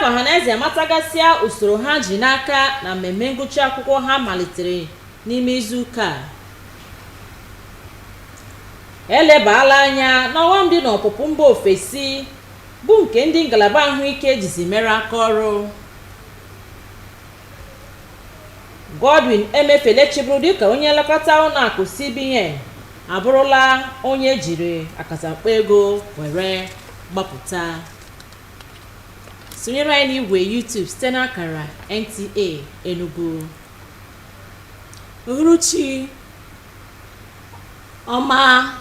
ọhaneze amatagasịa usoro ha ji n'aka na mmemme ngụcha akwụkwọ ha malitere n'ime izu ụka elebaala anya n'ọghọm dị n'ọpụpụ mba ofesi bụ nke ndị ngalaba ahụike jizi mere aka ọrụ. Godwin Emefiele chịbụrụ dịka onye nlekọta ụlọakụ CBN abụrụla onye jiri akatamkpo ego were gbapụta. Sonyere anyị n'igwe YouTube site n'akara NTA Enugu. Uhuruchi ọma,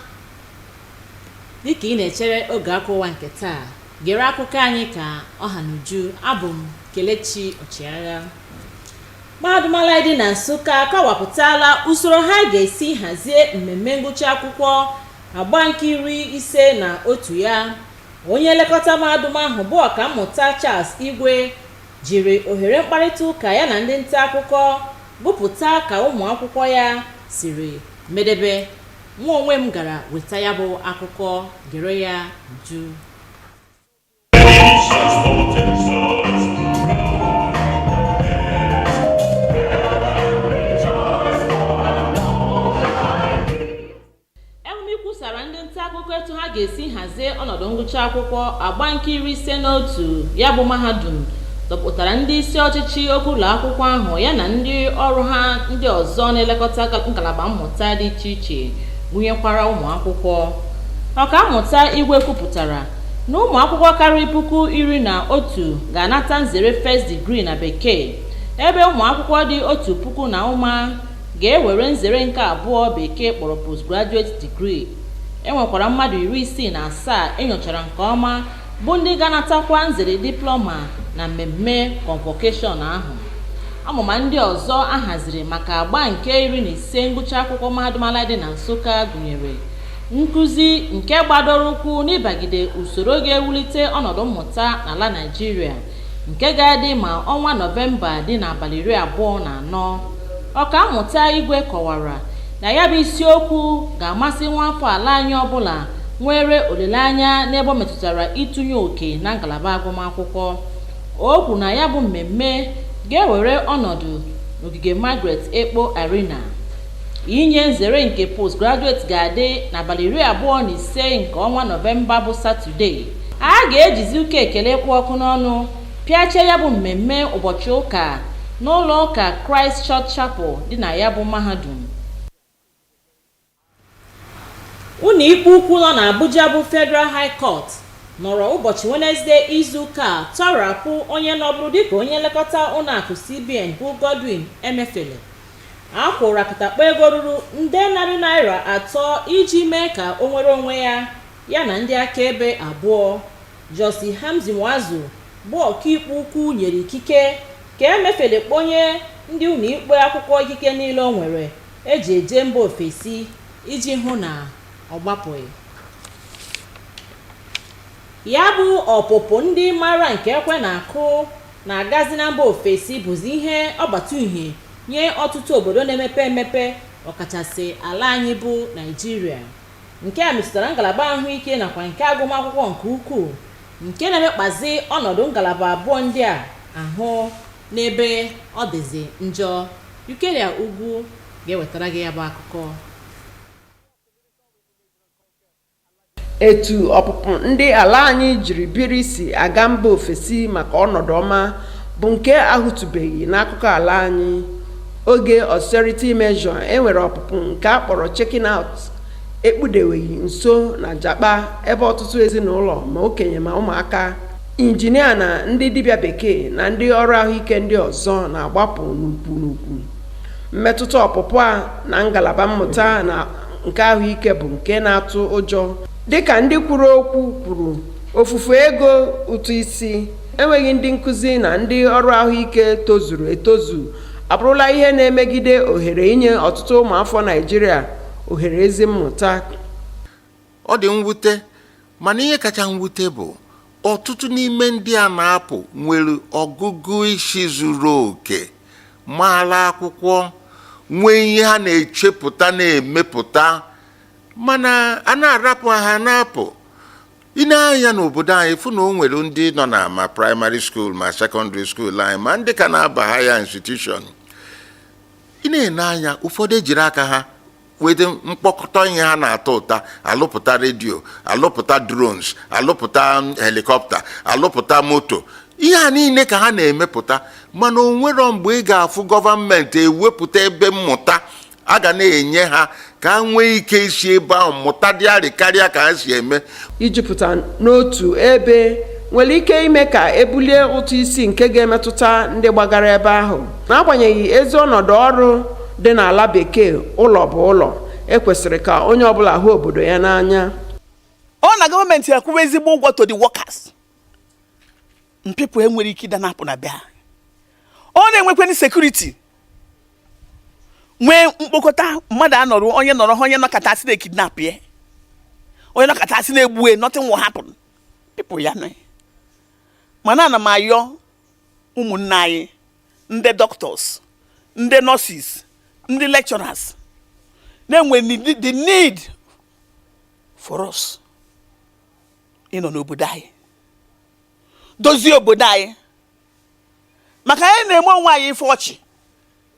dịka ị na-echere oge akụwa nke taa, gere akụkọ anyị ka ọha n'uju. Abụ m Kelechi Ọchịagha. Mahadum ala dị na Nsụka akọwapụtala usoro ha ga-esi hazie mmemme ngụcha akwụkwọ agba nke 51 ya. Onye nlekọta mahadum ahụ bụ ọkammụta Charles Igwe jiri ohere mkparịta ụka ya na ndị nta akụkọ gụpụta ka ụmụ akwụkwọ ya siri medebe. Nwa onwe m gara weta ya bụ akụkọ, gere ya uju. Ekwusara ndị nta akụkọ etu ha ga-esi hazie ọnọdụ ngụcha akwụkwọ agba nke 51 ya bụ mahadum dọpụtara ndị isi ọchịchị okwu ụlọ akwụkwọ ahụ ya na ndị ọrụ ha ndị ọzọ na-elekọta ngalaba mmụta dị iche iche gụnyekwara ụmụ akwụkwọ. Ọkammụta Igwe kwupụtara na ụmụ akwụkwọ karịrị 11,000 ga-anata nzere first degree na bekee, ebe ụmụ akwụkwọ dị 1,000 na ụma ga-ewere nzere nke abụọ bekee kpọrọ postgraduate degree. Enwekwara mmadụ 67 enyochara nke ọma bụ ndị ga-anatakwa nzere diploma na mmemme convocation ahụ. Amụma ndị ọzọ ahaziri maka agba nke 15 ngụcha akwụkwọ mahadum ala dị na Nsụka gụnyere nkụzi nke gbadoro ụkwụ n'ịbagide usoro ga-ewulite ọnọdụ mmụta n'ala Naịjirịa nke ga-adị ma ọnwa Nọvemba dị n'abalị 24. Ọkammụta Igwe kọwara na ya bụ isiokwu ga-amasị nwaafọ ala anyị ọbụla nwere olileanya n'ebe ọ metụtara ịtụnye oke na ngalaba agụmakwụkwọ. O kwuru na ya bụ mmemme ga-ewere ọnọdụ n'ogige Margaret Ekpo Arena. Inye nzere nke postgraduate ga-adị n'abalị 25 nke ọnwa Nọvemba bụ Satọde. A ga-ejizi ụka ekele kpụ ọkụ n'ọnụ pịachie ya bụ mmemme ụbọchị ụka n'ụlọ ụka Christ Church Chapel dị na ya bụ mahadum. Ụlọ ikpe ukwu nọ n'Abuja bụ Federal High Court nọrọ ụbọchị Wednesday izu ụka tọrapụ onye nọbụrụ dịka onye nlekọta ụlọakụ CBN bụ Godwin Emefiele. A kwụrụ akatakpo ego ruru nde narị naira 3 iji mee ka o nwere onwe ya na ndị akaebe abụọ. Josi Hamzi Nwazu bụ ọkaikpe ukwu nyere ikike ka Emefiele kponye ndị ụlọikpe akwụkwọ ikike niile o nwere eji eje mba ofesi iji hụ na ọ gbapụghị. Ya bụ ọpụpụ ndị mara nke ekwe na-akụ na-agazi na mba ofesi bụzi ihe ọgbata uhie nye ọtụtụ obodo na-emepe emepe, ọkachasị ala anyị bụ Naịjirịa, nke a metụtara ngalaba ahụike nakwa nke agụmakwụkwọ nke ukwuu, nke na-emekpazi ọnọdụ ngalaba abụọ ndị a ahụ n'ebe ọ dịzi njọ. Ukeria Ugwu ga-ewetara gị ya bụ akụkọ. Etu ọpụpụ ndị ala anyị jiri biri si aga mba ofesi maka ọnọdụ ọma bụ nke ahụtụbeghị n'akụkọ ala anyị. Oge austerity measure enwere ọpụpụ nke akpọrọ checking out ekpudeweghị nso na Jakpa, ebe ọtụtụ ezinụlọ ma okenye ma ụmụaka, injinia na ndị dibịa bekee na ndị ọrụ ahụike ndị ọzọ na-agbapụ n'ukwu. Mmetụta ọpụpụ a na ngalaba mmụta na nke ahụike bụ nke na-atụ ụjọ, dịka ndị kwuru okwu kwuru. Ofufu ego ụtụ isi, enweghị ndị nkụzi na ndị ọrụ ahụike tozuru etozu abụrụla ihe na-emegide ohere inye ọtụtụ ụmụafọ Naịjirịa ohere ezi mmụta. Ọ dị mwute, mana ihe kacha mwute bụ ọtụtụ n'ime ndị a na-apụ nwere ọgụgụ isi zuru oke, maara akwụkwọ, nwee ihe ha na-echepụta na-emepụta, mana a na-arapụ ha na-apụ. ị na-anya n'obodo anyị fụ na o nwere ndị nọ na ma primary school ma secondary school anyị ma ndị ka na-aba higher institution. Ị na-ene anya ụfọdụ ejiri aka ha wede mkpọkọta ihe ha na-atọ ụta, alụpụta redio, alụpụta drones, alụpụta helikọpta, alụpụta moto. Ihe a niile ka ha na-emepụta, mana o nwero mgbe ị ga-afụ gọọmenti ewepụta ebe mmụta a ga na-enye ha ka ha nwee ike isi ebe ahụ mụta dịarị karịa ka ha si eme. Ijupụta n'otu ebe nwere ike ime ka ebulie ụtụ isi nke ga-emetụta ndị gbagara ebe ahụ. N'agbanyeghị ezi ọnọdụ ọrụ dị n'ala bekee, ụlọ bụ ụlọ, ekwesịrị ka onye ọbụla hụ obodo ya n'anya. Ọ na gọọmenti akwụwa ezigbo ụgwọ to the workers. People enwere ike ịda na-apụ na be ha. Ọ na-enwekweni security. Nwee mkpokọta mmadụ anọrụ, onye nọrọ onye nọkọta asị na-ekidnap ya. Onye nọkọta asị na-egbu, nothing will happen. People ya nọ. Mana ana m ayọ ụmụnne anyị, ndị doctors, ndị nurses, ndị lecturers, na-enwe the need for us ịnọ n'obodo anyị, dozie obodo anyị, maka anyị na-eme onwe anyị ife ọchị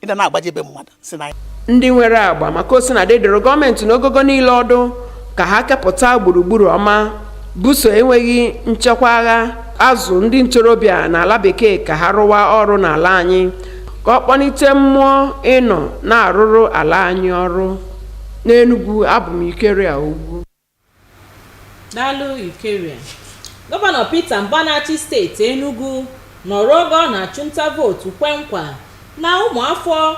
ịda na-agbajebe mmadụ si na ndị nwere agba maka osinadị dịrị gọọmenti n'ogogo niile ọdụ ka ha kepụta gburugburu ọma buso enweghị nchekwa agha, azụ ndị ntorobịa n'ala bekee ka ha rụwa ọrụ n'ala anyị, ka ọ kpọlite mmụọ ịnọ na-arụrụ ala anyị ọrụ. N'Enugu, abụ m Ikeria Ugwu. Daalụ Ikeria. Gọvanọ Peter Mbanachi steeti Enugu nọrọ oge ọ na-achụnta vootu kwe nkwa na ụmụafọ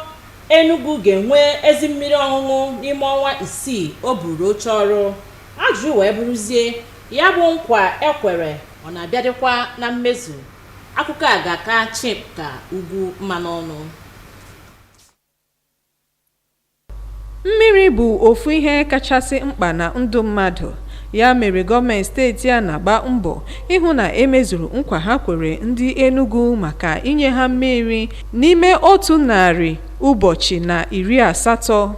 Enugu ga-enwe ezi mmiri ọṅụṅụ n'ime ọnwa 6 o buru oche ọrụ. Ajụjụ wee bụrụzie, ya bụ nkwa ekwere ọ na-abịadịkwa na mmezu? Akụkọ a ga-aka Chika Ugwu mma n'ọnụ. Mmiri bụ ofu ihe kachasị mkpa na ndụ mmadụ. Ya mere gọọmenti steeti a na-agba mbọ ịhụ na emezuru nkwa ha kwere ndị Enugu maka inye ha mmiri n'ime 100 ụbọchị na 80.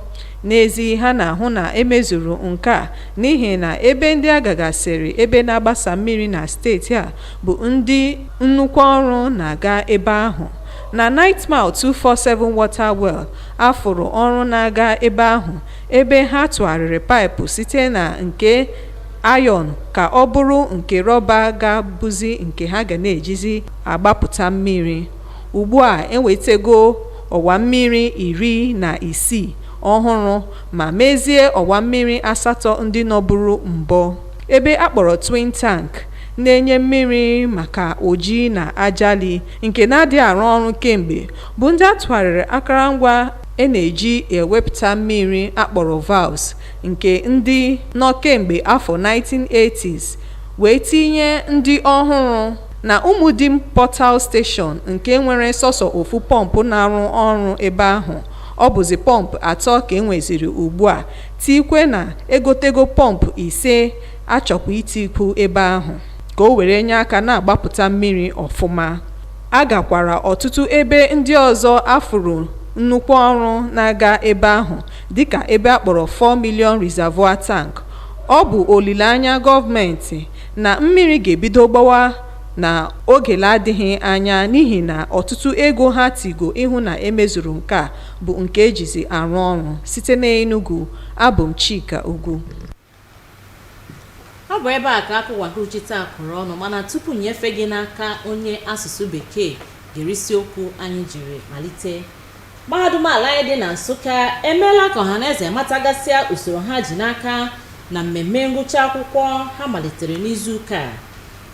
N'ezi ha na-ahụ na emezuru nke a n'ihi na ebe ndị agagasịrị ebe na-agbasa mmiri na steeti a bụ ndị nnukwu ọrụ na-aga ebe ahụ. Na Nightmouth 247 water well afụrụ ọrụ na-aga ebe ahụ, ebe ha tụgharịrị paịpụ site na nke ayon ka ọ bụrụ nke rọba ga-abụzi nke ha ga na-ejizi agbapụta mmiri. Ugbu a enwetego ọwa mmiri 16 ọhụrụ ma mezie ọwa mmiri 8 ndị nọburu mbọ. Ebe akpọrọ Twin Tank na-enye mmiri maka Oji na Ajali nke na-adị arụ ọrụ kemgbe bụ ndị atụgharịrị akụrụngwa na-eji ewepụta mmiri akpọrọ valves nke ndị nọ kemgbe afọ 1980s wee tinye ndị ọhụrụ na Umudim Portal Station nke nwere sọsọ ofu pọmpụ na-arụ ọrụ ebe ahụ. Ọ bụzi pọmpụ 3 ka enweziri ugbu a, tikwe na egotego pọmpụ 5 achọkwa itikwu ebe ahụ ka o were nye aka na-agbapụta mmiri ọfụma. A gakwara ọtụtụ ebe ndị ọzọ afụrụ nnukwu ọrụ na-aga ebe ahụ dịka ebe akpọrọ 4 million reservoir tank. Ọ bụ olileanya gọọmenti na mmiri ga-ebido gbawa na oge adịghị anya n'ihi na ọtụtụ ego ha tigo ịhụ na emezuru nke a bụ nke ejizi arụ ọrụ. Site n'Enugu, abụ m Chika Ugwu. Ọ bụ ebe a ka akụkọ uche taa kụrụ ọnụ, mana tupu nyefe gị n'aka onye asụsụ bekee gere isiokwu anyị jiri malite. Mahadum ala anyị dị na Nsụka emeela ka ọhaneze matagasịa usoro ha ji n'aka na mmemme ngụcha akwụkwọ ha malitere n'izu ụka.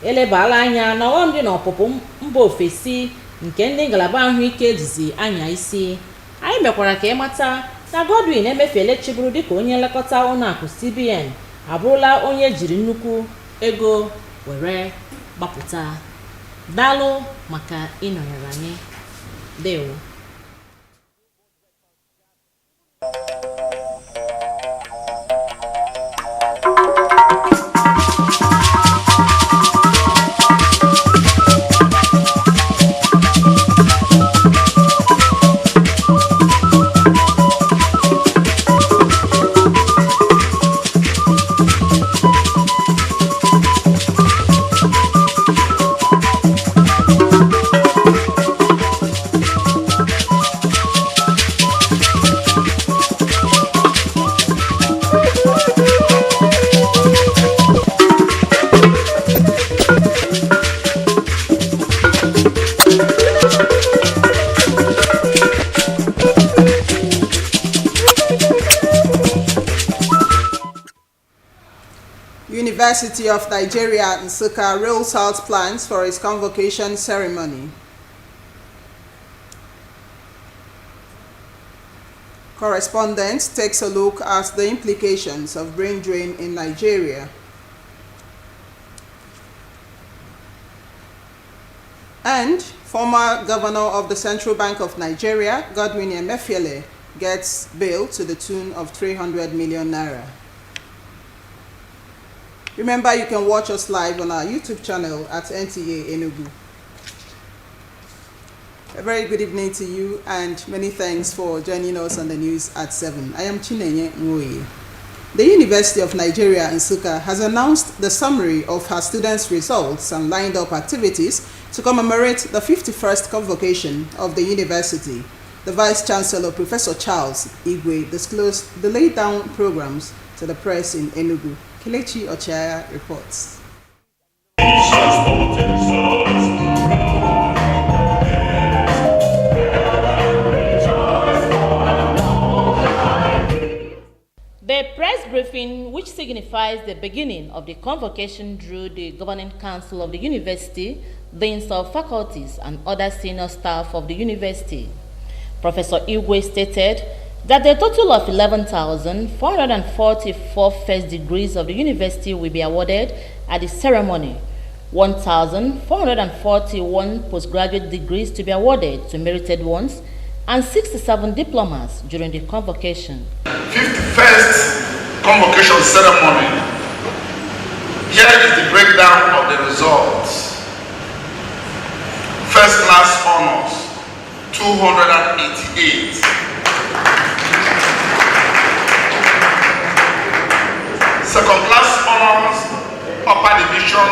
Elebala anya na ọghọm dị n'ọpụpụ mba ofesi nke ndị ngalaba ahụike jizi anya isi. Anyị mekwara ka ịmata na Godwin Emefiele chịbụrụ dịka onye nlekọta ụlọakụ CBN abụrụla onye jiri nnukwu ego were gbapụta. Daalụ maka ịnọnyere anyị. Ndewo. University of Nigeria, Nsukka, rolls out plans for its convocation ceremony. Correspondent takes a look at the implications of brain drain in Nigeria. And former governor of the Central Bank of Nigeria, Godwin Emefiele, gets bail to the tune of 300 million naira. Remember, you can watch us live on our YouTube channel at NTA Enugu. A very good evening to you and many thanks for joining us on the news at 7. I am Chinenye Nwoye. The University of Nigeria, Nsukka, has announced the summary of her students' results and lined up activities to commemorate the 51st convocation of the university. The Vice-Chancellor, Professor Charles Igwe, disclosed the laid-down programs to the press in Enugu. Kelechi Ochiaya reports. The press briefing, which signifies the beginning of the convocation, drew the governing council of the university, deans of faculties, and other senior staff of the university. Professor Igwe stated that a total of 11,444 first degrees of the university will be awarded at the ceremony, 1,441 postgraduate degrees to be awarded to merited ones, and 67 diplomas during the convocation. 51st convocation ceremony. Here is the breakdown of the results. First class honors, 288. Second class honors, upper division,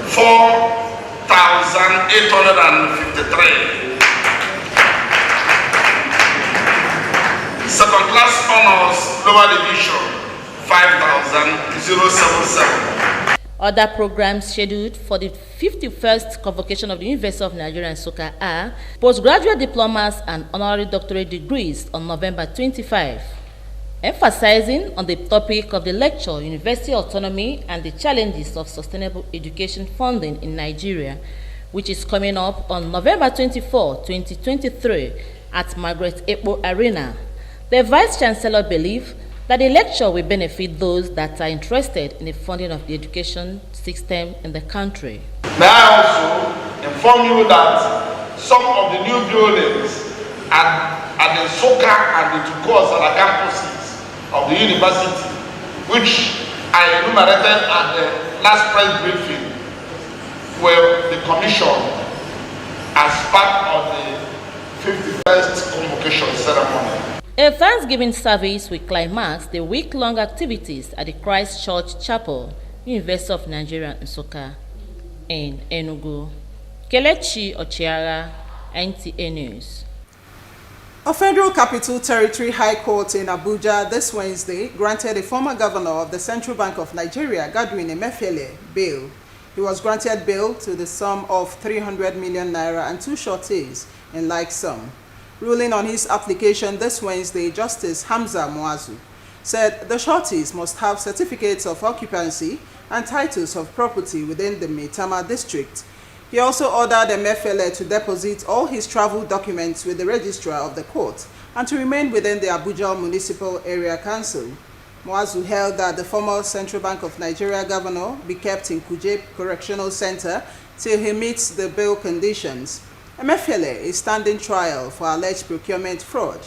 4,853. Second class honors, lower division, 5,077. Other programs scheduled for the 51st convocation of the University of Nigeria Nsukka are postgraduate diplomas and honorary doctorate degrees on November 25, emphasizing on the topic of the lecture University Autonomy and the Challenges of Sustainable Education Funding in Nigeria, which is coming up on November 24, 2023 at Margaret Ekpo Arena. The Vice-Chancellor believes that the lecture will benefit those that are interested in the funding of the education system in the country. May I also inform you that some of the new buildings at the Nsukka and the Tukos and the campuses of the university, which I enumerated at the last press briefing, will be commissioned as part of the 51st convocation ceremony. A Thanksgiving service will climax the week-long activities at the Christ Church Chapel, University of Nigeria Nsukka, in Enugu. Kelechi Ochiara, NTA News. A Federal Capital Territory High Court in Abuja this Wednesday granted a former governor of the Central Bank of Nigeria, Godwin Emefiele, bail. He was granted bail to the sum of 300 million naira and 2 sureties in like sum. Ruling on his application this Wednesday, Justice Hamza Muazu said the sureties must have certificates of occupancy and titles of property within the Maitama district. He also ordered Emefiele to deposit all his travel documents with the registrar of the court and to remain within the Abuja Municipal Area Council. Muazu held that the former Central Bank of Nigeria governor be kept in Kuje Correctional Center till he meets the bail conditions. Emefiele is standing trial for alleged procurement fraud.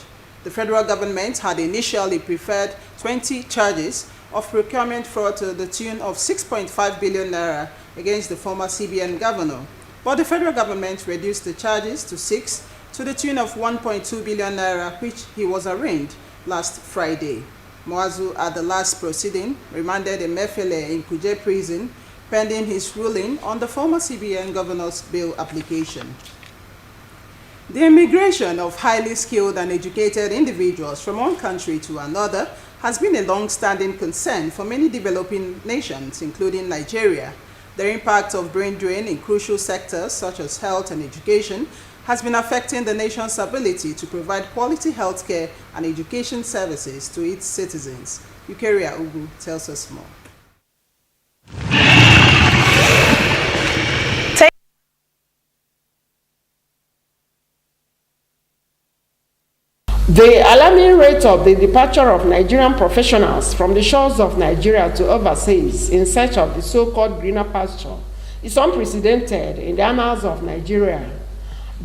The federal government had initially preferred 20 charges of procurement fraud to the tune of 6.5 billion naira against the former CBN governor, but the federal government reduced the charges to 6 to the tune of 1.2 billion naira, which he was arraigned last Friday. Muazu, at the last proceeding, remanded Emefiele in Kuje prison pending his ruling on the former CBN governor's bail application. The immigration of highly skilled and educated individuals from one country to another has been a long-standing concern for many developing nations, including Nigeria. The impact of brain drain in crucial sectors such as health and education has been affecting the nation's ability to provide quality healthcare and education services to its citizens. Ukeria Ugu tells us more. The alarming rate of the departure of Nigerian professionals from the shores of Nigeria to overseas in search of the so-called greener pasture is unprecedented in the annals of Nigeria.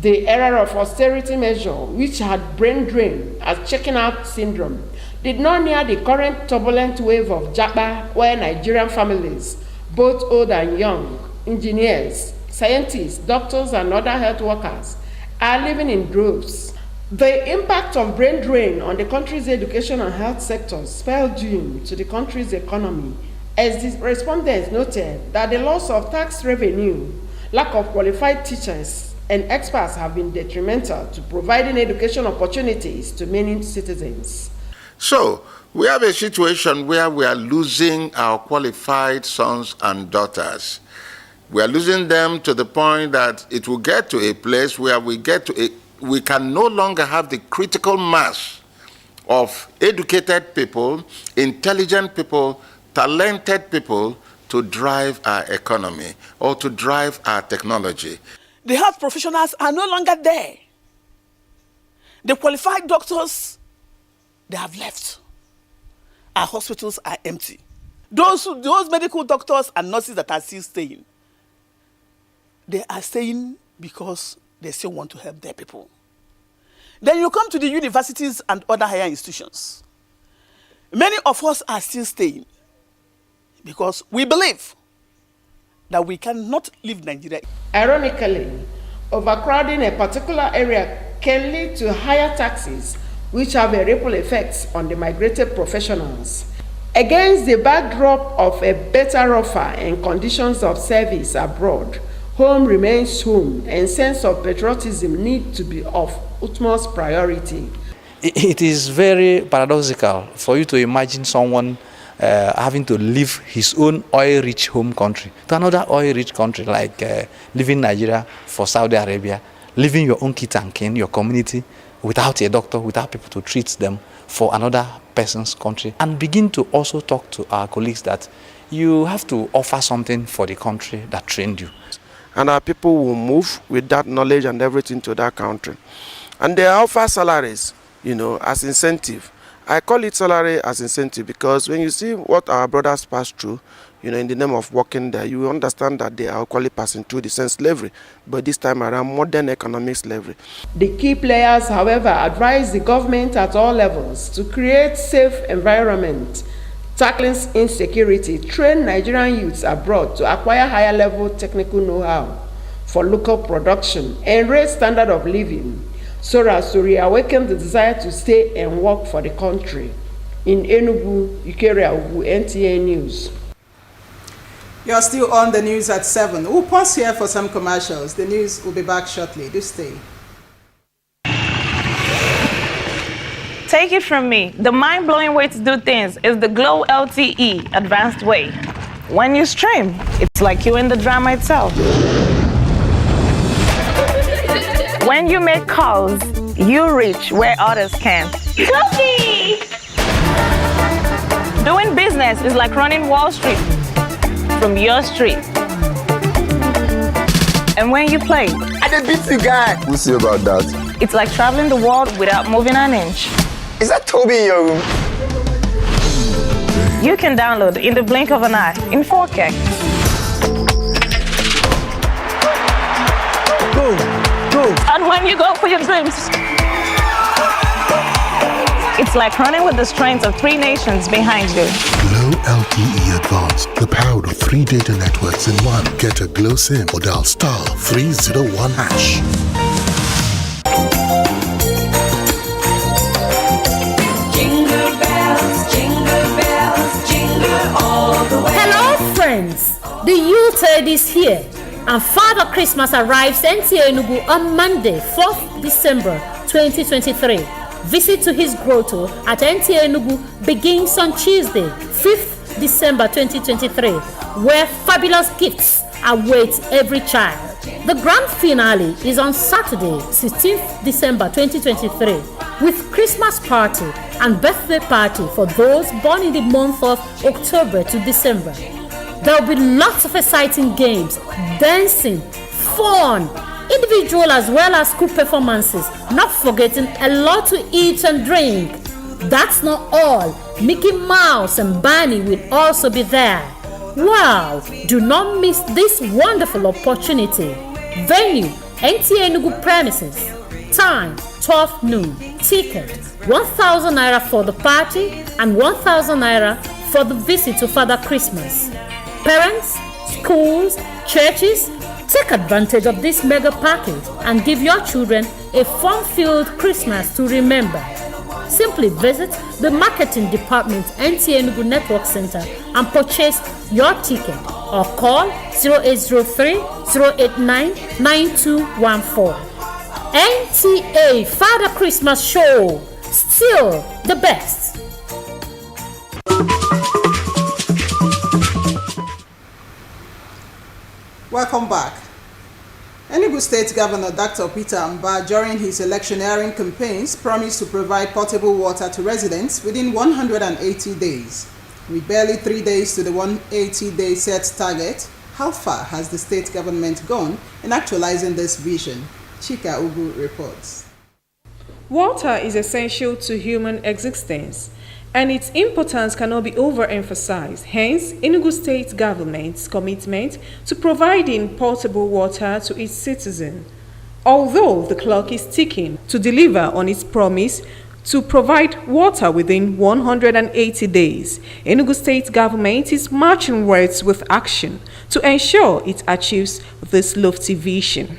The era of austerity measure, which had brain drain as checking out syndrome, did not near the current turbulent wave of japa, where Nigerian families, both old and young, engineers, scientists, doctors, and other health workers, are living in droves. The impact of brain drain on the country's education and health sectors fell due to the country's economy, as the respondents noted that the loss of tax revenue, lack of qualified teachers, and experts have been detrimental to providing education opportunities to many citizens. So, we have a situation where we are losing our qualified sons and daughters. We are losing them to the point that it will get to a place where we can no longer have the critical mass of educated people, intelligent people, talented people to drive our economy or to drive our technology. The health professionals are no longer there. The qualified doctors, they have left. Our hospitals are empty. Those medical doctors and nurses that are still staying, they are staying because they still want to help their people. Then you come to the universities and other higher institutions. Many of us are still staying because we believe that we cannot leave Nigeria. Ironically, overcrowding a particular area can lead to higher taxes, which have a ripple effect on the migrated professionals. Against the backdrop of a better offer and conditions of service abroad, home remains home, and sense of patriotism need to be of utmost priority. It is very paradoxical for you to imagine someone having to leave his own oil-rich home country to another oil-rich country, like leaving Nigeria for Saudi Arabia, leaving your own kit and kin, your community, without a doctor, without people to treat them, for another person's country, and begin to also talk to our colleagues that you have to offer something for the country that trained you. And our people will move with that knowledge and everything to that country. And they offer salaries, as incentive. I call it salary as incentive because when you see what our brothers pass through, in the name of working there, you understand that they are equally passing through the same slavery, but this time around modern economic slavery. The key players, however, advise the government at all levels to create safe environment, tackling insecurity, train Nigerian youths abroad to acquire higher level technical know-how for local production, and raise standard of living, so as to reawaken the desire to stay and work for the country. In Enugu, Ikeria, NTA News. You're still on the news at 7. We'll pause here for some commercials. The news will be back shortly. Do stay. Take it from me, the mind-blowing way to do things is the Glow LTE advanced way. When you stream, it's like you're in the drama itself. When you make calls, you reach where others can't. Cookie! Doing business is like running Wall Street from your street. And when you play, I did beat the guy. We'll see about that. It's like traveling the world without moving an inch. Is that Toby in your room? You can download in the blink of an eye in 4K. Go. And when you go for your dreams, it's like running with the strength of 3 nations behind you. Glow LTE Advanced, the power of 3 data networks in one. Get a Glow SIM or dial *301#. Jingle bells, jingle all the way. Hello friends, the Yuletide is here and Father Christmas arrives NTA Enugu on Monday, 4th December 2023. Visit to his grotto at NTA Enugu begins on Tuesday, 5th December 2023, where fabulous gifts await every child. The grand finale is on Saturday, 16th December 2023, with Christmas party and birthday party for those born in the month of October to December. There'll be lots of exciting games, dancing, fun, individual as well as group performances, not forgetting a lot to eat and drink. That's not all. Mickey Mouse and Barney will also be there. Wow! Do not miss this wonderful opportunity. Venue, NTA Enugu premises. Time, 12 noon. Ticket, 1,000 naira for the party and 1,000 naira for the visit to Father Christmas. Parents, schools, churches, take advantage of this mega package and give your children a fun-filled Christmas to remember. Simply visit the marketing department NTA Enugu Network Center and purchase your ticket or call 0803-089-9214. NTA Father Christmas Show, still the best. Welcome back. Enugu State Governor Dr. Peter Mba, during his electioneering campaigns, promised to provide potable water to residents within 180 days. With barely 3 days to the 180-day set target, how far has the state government gone in actualizing this vision? Chika Ugu reports. Water is essential to human existence, and its importance cannot be overemphasized. Hence, Enugu State Government's commitment to providing potable water to its citizens. Although the clock is ticking to deliver on its promise to provide water within 180 days, Enugu State Government is marching words with action to ensure it achieves this lofty vision.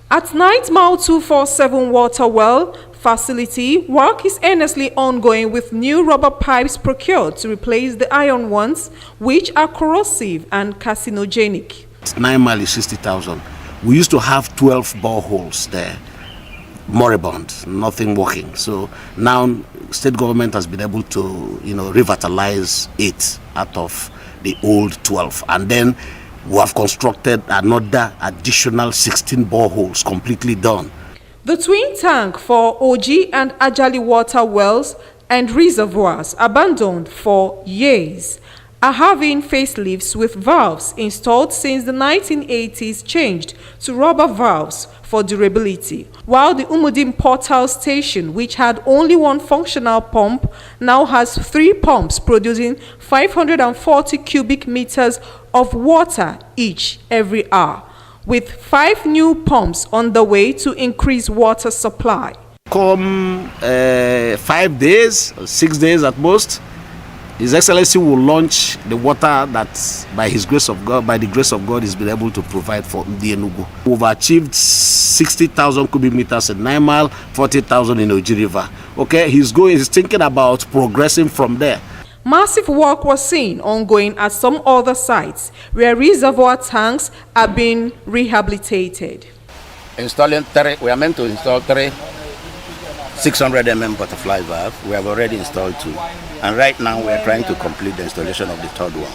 At 9 Mile 247 Water Well facility, work is earnestly ongoing with new rubber pipes procured to replace the iron ones, which are corrosive and carcinogenic. 9 Mile is 60,000. We used to have 12 boreholes there, moribund, nothing working. So now state government has been able to, revitalize 8 out of the old 12, and then we have constructed another additional 16 boreholes completely done. The twin tank for Oji and Ajali water wells and reservoirs, abandoned for years, are having facelifts with valves installed since the 1980s changed to rubber valves for durability, while the Umudim Portal Station, which had only one functional pump, now has 3 pumps producing 540 cubic meters of water each every hour, with 5 new pumps on the way to increase water supply. Come 5 days, or 6 days at most, His Excellency will launch the water that, by the grace of God, he's been able to provide for the Enugu. We've achieved 60,000 cubic meters in 9 Mile, 40,000 in Oji River. Okay, he's thinking about progressing from there. Massive work was seen ongoing at some other sites where reservoir tanks are being rehabilitated. We are meant to install 3 600 mm butterfly valve. We have already installed 2. And right now we are trying to complete the installation of the 3rd one.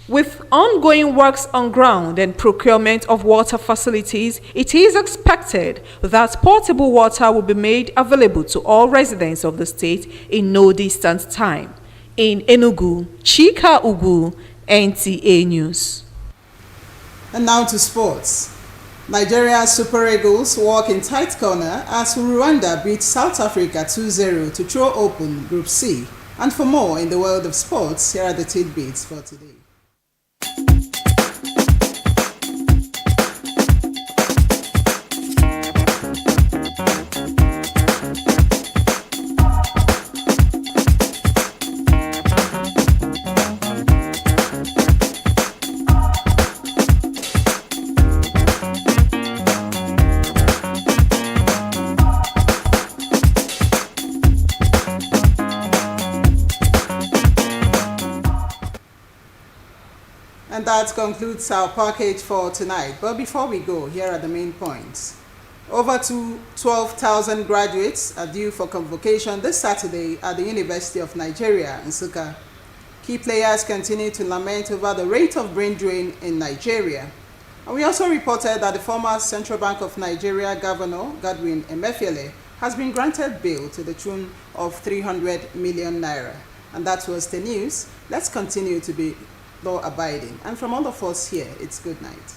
With ongoing works on ground and procurement of water facilities, it is expected that potable water will be made available to all residents of the state in no distant time. In Enugu, Chika Ugu, NTA News. And now to sports. Nigeria's Super Eagles walk in tight corner as Rwanda beat South Africa 2-0 to throw open Group C. And for more in the world of sports, here are the tidbits for today. And that concludes our package for tonight. But before we go, here are the main points. Over 12,000 graduates are due for convocation this Saturday at the University of Nigeria, Nsukka. Key players continue to lament over the rate of brain drain in Nigeria. And we also reported that the former Central Bank of Nigeria Governor, Godwin Emefiele, has been granted bail to the tune of 300 million naira. And that was the news. Let's continue to be law abiding. And from all of us here, it's good night.